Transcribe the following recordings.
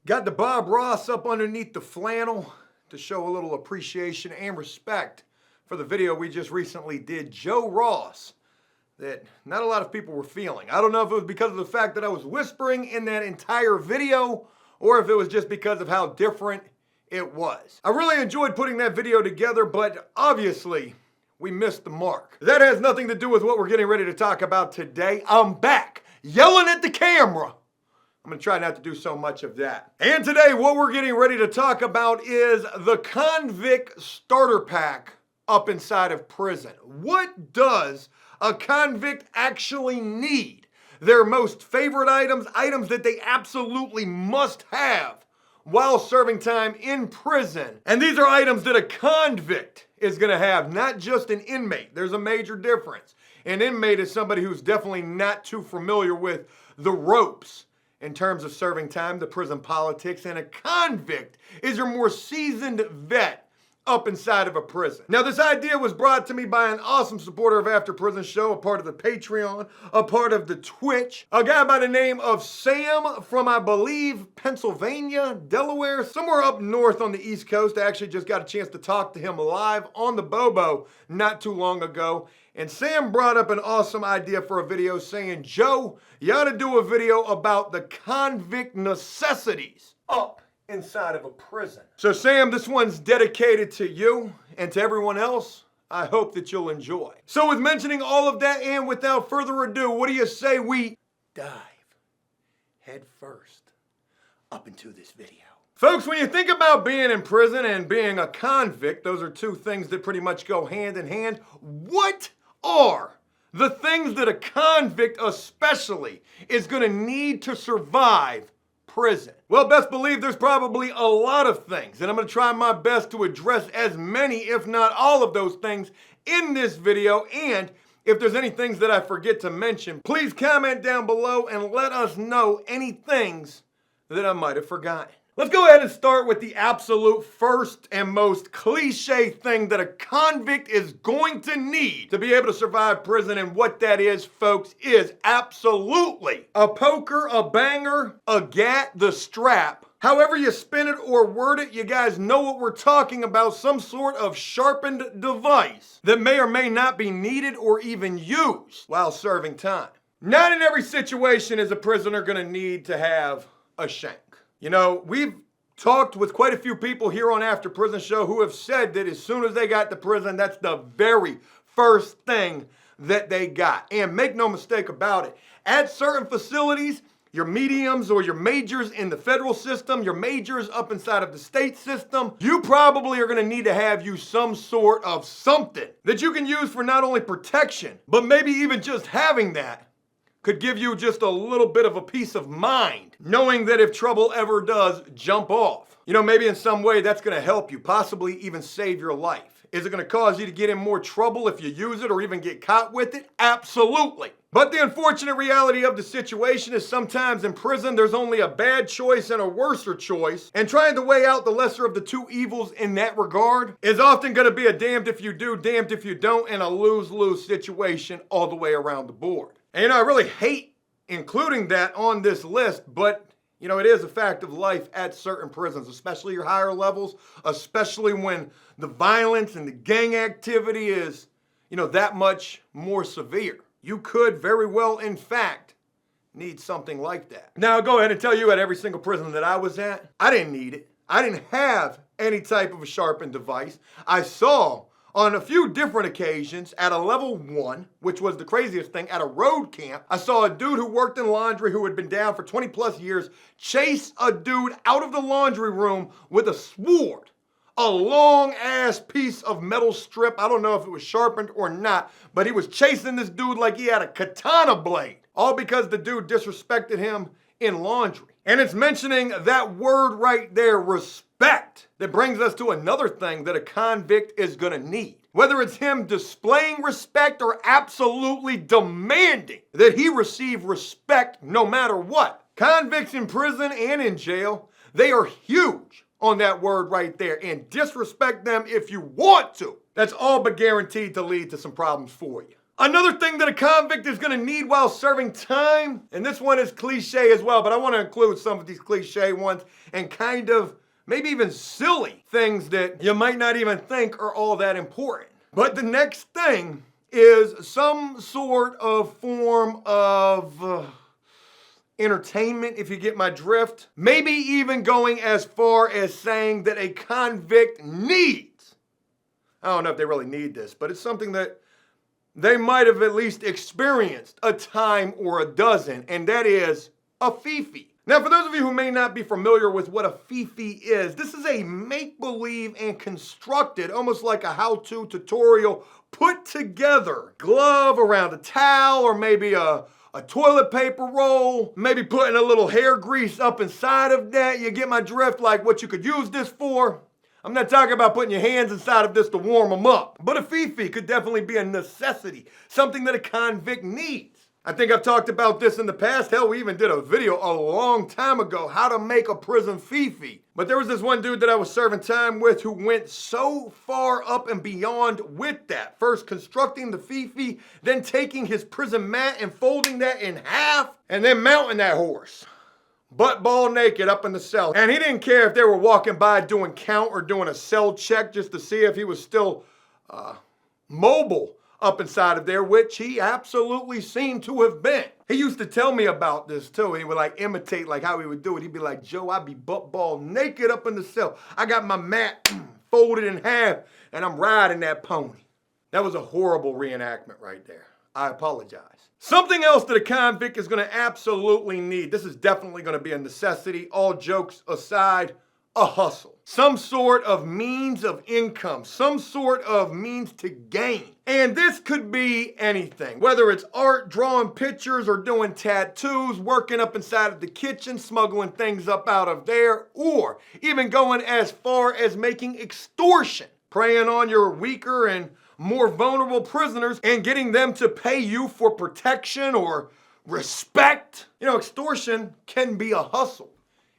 Got the Bob Ross up underneath the flannel to show a little appreciation and respect for the video we just recently did, Joe Ross, that not a lot of people were feeling. I don't know if it was because of the fact that I was whispering in that entire video or if it was just because of how different it was. I really enjoyed putting that video together, but obviously we missed the mark. That has nothing to do with what we're getting ready to talk about today. I'm back, yelling at the camera. I'm gonna try not to do so much of that. And today, what we're getting ready to talk about is the Convict starter pack up inside of prison. What does a convict actually need? Their most favorite items, items that they absolutely must have while serving time in prison. And these are items that a convict is gonna have, not just an inmate. There's a major difference. An inmate is somebody who's definitely not too familiar with the ropes in terms of serving time, the prison politics, and a convict is your more seasoned vet up inside of a prison. Now, this idea was brought to me by an awesome supporter of After Prison Show, a part of the Patreon, a part of the Twitch, a guy by the name of Sam from, I believe, Pennsylvania, Delaware, somewhere up north on the East Coast. I actually just got a chance to talk to him live on the Bobo not too long ago. And Sam brought up an awesome idea for a video saying, Joe, you ought to do a video about the convict necessities up inside of a prison. So Sam, this one's dedicated to you and to everyone else. I hope that you'll enjoy. So with mentioning all of that and without further ado, what do you say we dive head first up into this video? Folks, when you think about being in prison and being a convict, those are two things that pretty much go hand in hand. What are the things that a convict especially is going to need to survive prison? Well, best believe there's probably a lot of things, and I'm going to try my best to address as many, if not all of those things in this video. And if there's any things that I forget to mention, please comment down below and let us know any things that I might have forgotten. Let's go ahead and start with the absolute first and most cliche thing that a convict is going to need to be able to survive prison. And what that is, folks, is absolutely a poker, a banger, a gat, the strap. However you spin it or word it, you guys know what we're talking about. Some sort of sharpened device that may or may not be needed or even used while serving time. Not in every situation is a prisoner going to need to have a shank. You know, we've talked with quite a few people here on After Prison Show who have said that as soon as they got to prison, that's the very first thing that they got. And make no mistake about it, at certain facilities, your mediums or your majors in the federal system, your majors up inside of the state system, you probably are going to need to have you some sort of something that you can use for not only protection, but maybe even just having that could give you just a little bit of a peace of mind, knowing that if trouble ever does jump off, you know, maybe in some way that's gonna help you, possibly even save your life. Is it gonna cause you to get in more trouble if you use it or even get caught with it? Absolutely. But the unfortunate reality of the situation is sometimes in prison, there's only a bad choice and a worser choice. And trying to weigh out the lesser of the two evils in that regard is often gonna be a damned if you do, damned if you don't, and a lose-lose situation all the way around the board. And you know, I really hate including that on this list, but you know, it is a fact of life at certain prisons, especially your higher levels, especially when the violence and the gang activity is, you know, that much more severe. You could very well, in fact, need something like that. Now, I'll go ahead and tell you at every single prison that I was at, I didn't need it. I didn't have any type of a sharpened device. I saw on a few different occasions at a level 1, which was the craziest thing, at a road camp, I saw a dude who worked in laundry who had been down for 20 plus years chase a dude out of the laundry room with a sword. A long ass piece of metal strip. I don't know if it was sharpened or not, but he was chasing this dude like he had a katana blade. All because the dude disrespected him in laundry. And it's mentioning that word right there, respect, that brings us to another thing that a convict is gonna need. Whether it's him displaying respect or absolutely demanding that he receive respect no matter what. Convicts in prison and in jail, they are huge on that word right there, and disrespect them if you want to. That's all but guaranteed to lead to some problems for you. Another thing that a convict is going to need while serving time, and this one is cliche as well, but I want to include some of these cliche ones and kind of maybe even silly things that you might not even think are all that important. But the next thing is some sort of form of entertainment, if you get my drift. Maybe even going as far as saying that a convict needs, I don't know if they really need this, but it's something that they might have at least experienced a time or a dozen, and that is a fifi. Now, for those of you who may not be familiar with what a fifi is, this is a make-believe and constructed, almost like a how-to tutorial, put together glove around a towel or maybe a toilet paper roll, maybe putting a little hair grease up inside of that. You get my drift, like what you could use this for. I'm not talking about putting your hands inside of this to warm them up, but a fifi could definitely be a necessity, something that a convict needs. I think I've talked about this in the past. Hell, we even did a video a long time ago, how to make a prison fifi. But there was this one dude that I was serving time with who went so far up and beyond with that. First constructing the fifi, then taking his prison mat and folding that in half, and then mounting that horse. Butt ball naked up in the cell. And he didn't care if they were walking by doing count or doing a cell check just to see if he was still mobile up inside of there, which he absolutely seemed to have been. He used to tell me about this too. He would like imitate like how he would do it. He'd be like, Joe, I'd be butt ball naked up in the cell. I got my mat folded in half and I'm riding that pony. That was a horrible reenactment right there. I apologize. Something else that a convict is going to absolutely need. This is definitely going to be a necessity. All jokes aside, a hustle. Some sort of means of income, some sort of means to gain. And this could be anything, whether it's art, drawing pictures, or doing tattoos, working up inside of the kitchen, smuggling things up out of there, or even going as far as making extortion, preying on your weaker and more vulnerable prisoners and getting them to pay you for protection or respect. You know, extortion can be a hustle.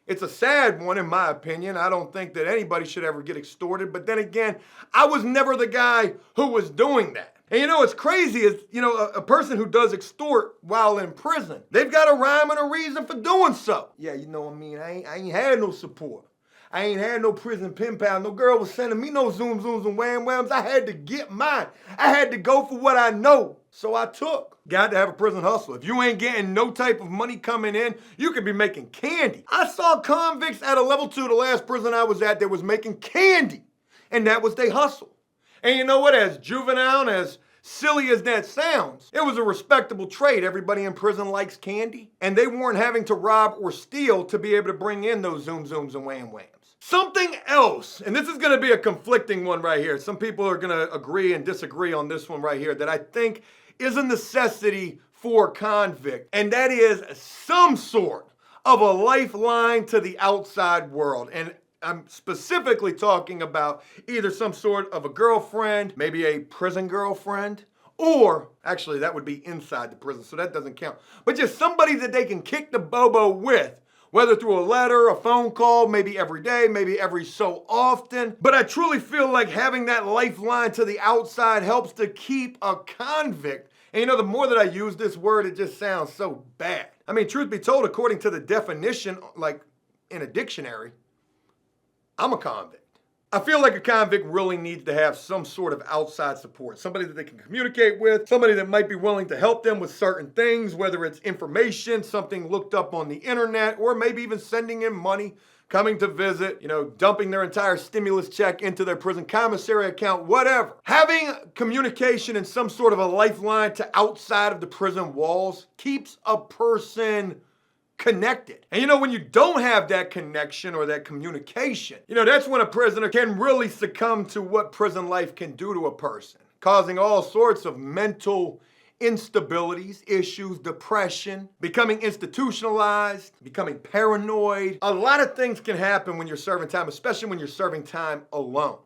It's a sad one, in my opinion. I don't think that anybody should ever get extorted. But then again, I was never the guy who was doing that. And you know what's crazy is, you know, a person who does extort while in prison, they've got a rhyme and a reason for doing so. Yeah, you know what I mean? I ain't had no support. I ain't had no prison pen pal. No girl was sending me no zoom zooms and wham whams. I had to get mine. I had to go for what I know. So I took. Got to have a prison hustle. If you ain't getting no type of money coming in, you could be making candy. I saw convicts at a level 2, the last prison I was at, that was making candy. And that was their hustle. And you know what? As juvenile and as silly as that sounds, it was a respectable trade. Everybody in prison likes candy. And they weren't having to rob or steal to be able to bring in those zoom zooms and wham whams. Something else, and this is going to be a conflicting one right here. Some people are going to agree and disagree on this one right here that I think is a necessity for a convict, and that is some sort of a lifeline to the outside world. And I'm specifically talking about either some sort of a girlfriend, maybe a prison girlfriend, or actually that would be inside the prison, so that doesn't count. But just somebody that they can kick the bobo with, whether through a letter, a phone call, maybe every day, maybe every so often. But I truly feel like having that lifeline to the outside helps to keep a convict. And you know, the more that I use this word, it just sounds so bad. I mean, truth be told, according to the definition, like in a dictionary, I'm a convict. I feel like a convict really needs to have some sort of outside support, somebody that they can communicate with, somebody that might be willing to help them with certain things, whether it's information, something looked up on the internet, or maybe even sending in money, coming to visit, you know, dumping their entire stimulus check into their prison commissary account, whatever. Having communication and some sort of a lifeline to outside of the prison walls keeps a person connected. And you know, when you don't have that connection or that communication, you know, that's when a prisoner can really succumb to what prison life can do to a person, causing all sorts of mental instabilities, issues, depression, becoming institutionalized, becoming paranoid. A lot of things can happen when you're serving time, especially when you're serving time alone.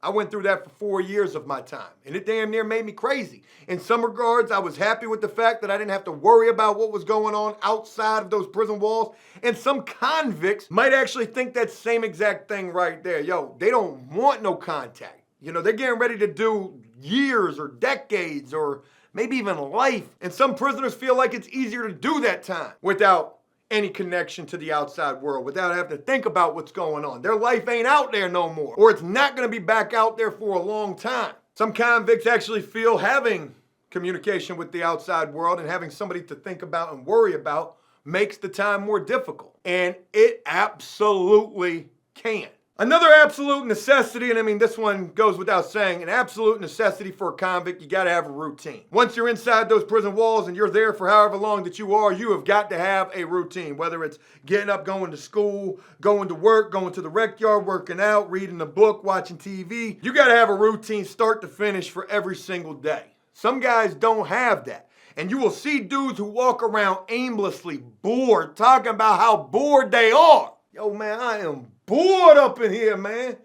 I went through that for 4 years of my time, and it damn near made me crazy. In some regards, I was happy with the fact that I didn't have to worry about what was going on outside of those prison walls, and some convicts might actually think that same exact thing right there. Yo, they don't want no contact. You know, they're getting ready to do years or decades or maybe even life. And some prisoners feel like it's easier to do that time without any connection to the outside world, without having to think about what's going on. Their life ain't out there no more, or it's not going to be back out there for a long time. Some convicts actually feel having communication with the outside world and having somebody to think about and worry about makes the time more difficult. And it absolutely can. Another absolute necessity, and I mean this one goes without saying, an absolute necessity for a convict, you gotta have a routine. Once you're inside those prison walls and you're there for however long that you are, you have got to have a routine. Whether it's getting up, going to school, going to work, going to the rec yard, working out, reading a book, watching TV. You gotta have a routine start to finish for every single day. Some guys don't have that. And you will see dudes who walk around aimlessly, bored, talking about how bored they are. Yo, man, I am bored up in here, man.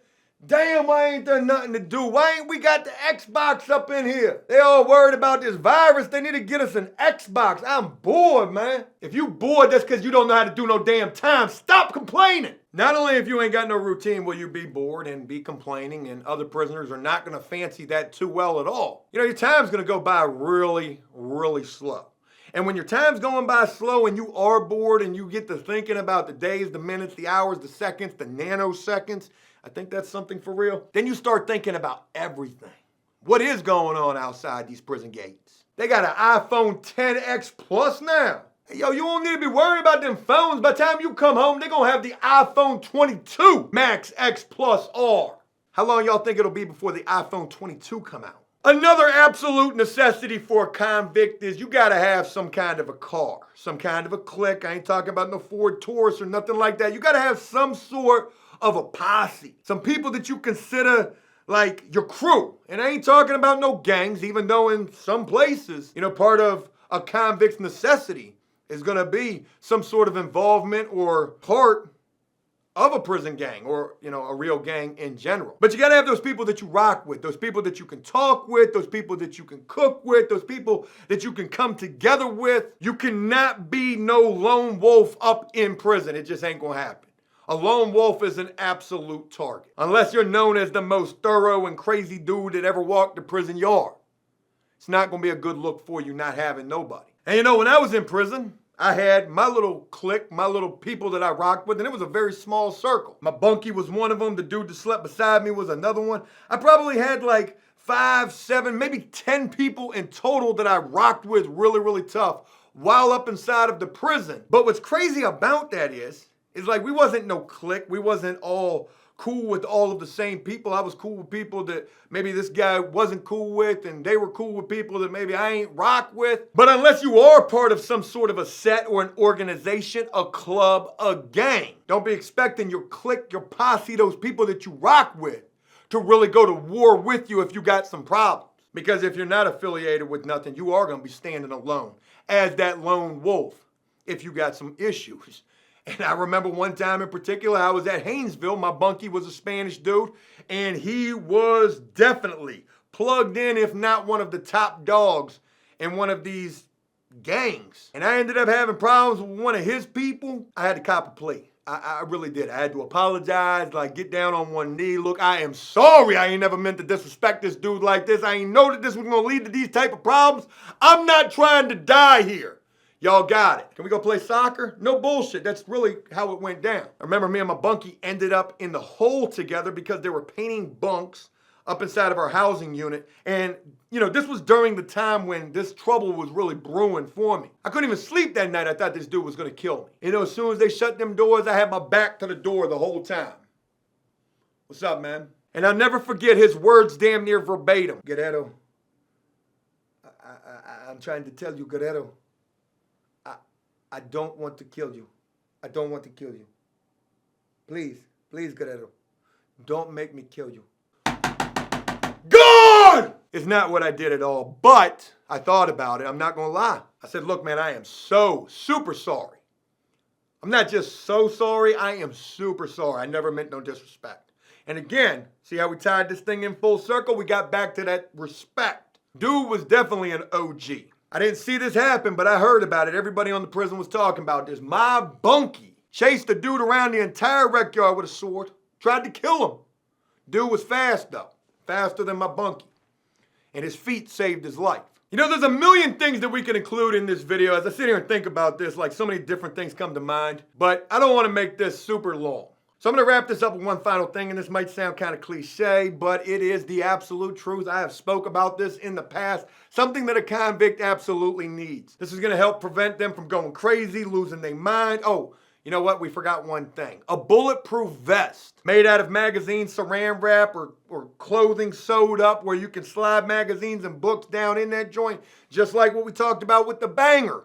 Damn, I ain't done nothing to do. Why ain't we got the Xbox up in here? They all worried about this virus. They need to get us an Xbox. I'm bored, man. If you bored, that's because you don't know how to do no damn time. Stop complaining. Not only if you ain't got no routine will you be bored and be complaining, and other prisoners are not going to fancy that too well at all. You know, your time's going to go by really, really slow. And when your time's going by slow and you are bored and you get to thinking about the days, the minutes, the hours, the seconds, the nanoseconds, I think that's something for real. Then you start thinking about everything. What is going on outside these prison gates? They got an iPhone XS Plus now. Hey, yo, you don't need to be worried about them phones. By the time you come home, they're going to have the iPhone 22 Max X Plus R. How long y'all think it'll be before the iPhone 22 come out? Another absolute necessity for a convict is you gotta have some kind of a car, some kind of a clique. I ain't talking about no Ford Taurus or nothing like that. You gotta have some sort of a posse, some people that you consider like your crew. And I ain't talking about no gangs, even though in some places, you know, part of a convict's necessity is gonna be some sort of involvement or part of a prison gang or, you know, a real gang in general. But you gotta have those people that you rock with, those people that you can talk with, those people that you can cook with, those people that you can come together with. You cannot be no lone wolf up in prison. It just ain't gonna happen. A lone wolf is an absolute target. Unless you're known as the most thorough and crazy dude that ever walked the prison yard. It's not gonna be a good look for you not having nobody. And you know, when I was in prison, I had my little clique, my little people that I rocked with, and it was a very small circle. My bunkie was one of them. The dude that slept beside me was another one. I probably had like 5, 7, maybe 10 people in total that I rocked with really, really tough while up inside of the prison. But what's crazy about that is like we wasn't no clique. We wasn't all cool with all of the same people. I was cool with people that maybe this guy wasn't cool with, and they were cool with people that maybe I ain't rock with. But unless you are part of some sort of a set or an organization, a club, a gang, don't be expecting your clique, your posse, those people that you rock with to really go to war with you if you got some problems. Because if you're not affiliated with nothing, you are going to be standing alone as that lone wolf if you got some issues. And I remember one time in particular, I was at Haynesville. My bunkie was a Spanish dude, and he was definitely plugged in, if not one of the top dogs in one of these gangs. And I ended up having problems with one of his people. I had to cop a plea. I really did. I had to apologize, like get down on one knee. Look, I am sorry. I ain't never meant to disrespect this dude like this. I ain't know that this was going to lead to these type of problems. I'm not trying to die here. Y'all got it. Can we go play soccer? No bullshit. That's really how it went down. I remember me and my bunkie ended up in the hole together because they were painting bunks up inside of our housing unit. And, you know, this was during the time when this trouble was really brewing for me. I couldn't even sleep that night. I thought this dude was going to kill me. You know, as soon as they shut them doors, I had my back to the door the whole time. What's up, man? And I'll never forget his words damn near verbatim. Guerrero, I'm trying to tell you, Guerrero, I don't want to kill you. I don't want to kill you. Please, please, Guerrero, don't make me kill you. God! It's not what I did at all, but I thought about it. I'm not going to lie. I said, look, man, I am so super sorry. I'm not just so sorry. I am super sorry. I never meant no disrespect. And again, see how we tied this thing in full circle? We got back to that respect. Dude was definitely an OG. I didn't see this happen, but I heard about it. Everybody on the prison was talking about this. My bunkie chased the dude around the entire rec yard with a sword. Tried to kill him. Dude was fast, though. Faster than my bunkie. And his feet saved his life. You know, there's a million things that we can include in this video. As I sit here and think about this, like so many different things come to mind, but I don't want to make this super long. So I'm going to wrap this up with one final thing, and this might sound kind of cliche, but it is the absolute truth. I have spoke about this in the past, something that a convict absolutely needs. This is going to help prevent them from going crazy, losing their mind. Oh, you know what? We forgot one thing. A bulletproof vest made out of magazine saran wrap or clothing sewed up where you can slide magazines and books down in that joint, just like what we talked about with the banger.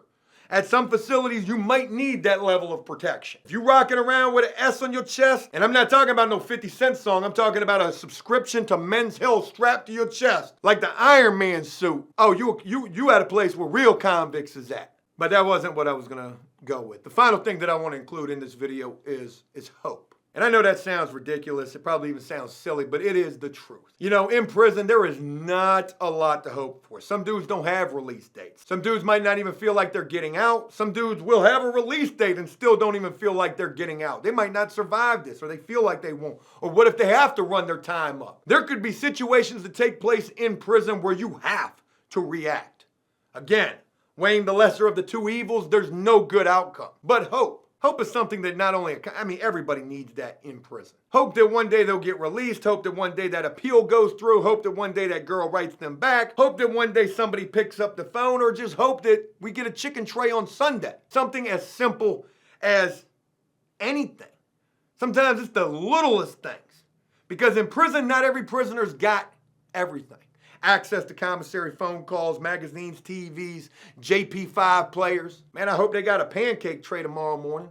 At some facilities, you might need that level of protection. If you're rocking around with an S on your chest, and I'm not talking about no 50 Cent song, I'm talking about a subscription to Men's Health strapped to your chest, like the Iron Man suit. Oh, you at a place where real convicts is at. But that wasn't what I was gonna go with. The final thing that I want to include in this video is hope. And I know that sounds ridiculous. It probably even sounds silly, but it is the truth. You know, in prison, there is not a lot to hope for. Some dudes don't have release dates. Some dudes might not even feel like they're getting out. Some dudes will have a release date and still don't even feel like they're getting out. They might not survive this, or they feel like they won't. Or what if they have to run their time up? There could be situations that take place in prison where you have to react. Again, weighing the lesser of the two evils, there's no good outcome. But hope. Hope is something that not only, everybody needs that in prison. Hope that one day they'll get released. Hope that one day that appeal goes through. Hope that one day that girl writes them back. Hope that one day somebody picks up the phone, or just hope that we get a chicken tray on Sunday. Something as simple as anything. Sometimes it's the littlest things. Because in prison, not every prisoner's got everything. Access to commissary phone calls, magazines, TVs, JP5 players. Man, I hope they got a pancake tray tomorrow morning.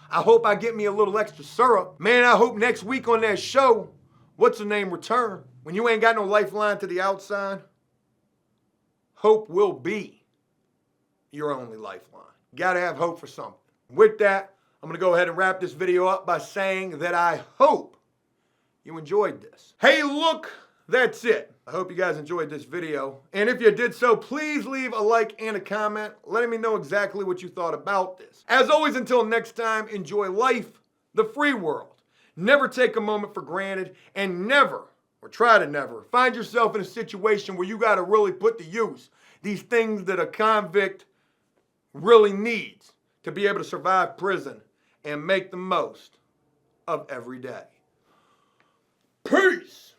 I hope I get me a little extra syrup. Man, I hope next week on that show, what's the name return? When you ain't got no lifeline to the outside, hope will be your only lifeline. You gotta have hope for something. With that, I'm gonna go ahead and wrap this video up by saying that I hope you enjoyed this. Hey, look, that's it. I hope you guys enjoyed this video. And if you did so, please leave a like and a comment, letting me know exactly what you thought about this. As always, until next time, enjoy life, the free world. Never take a moment for granted, and never, or try to never, find yourself in a situation where you gotta really put to use these things that a convict really needs to be able to survive prison and make the most of every day. Peace!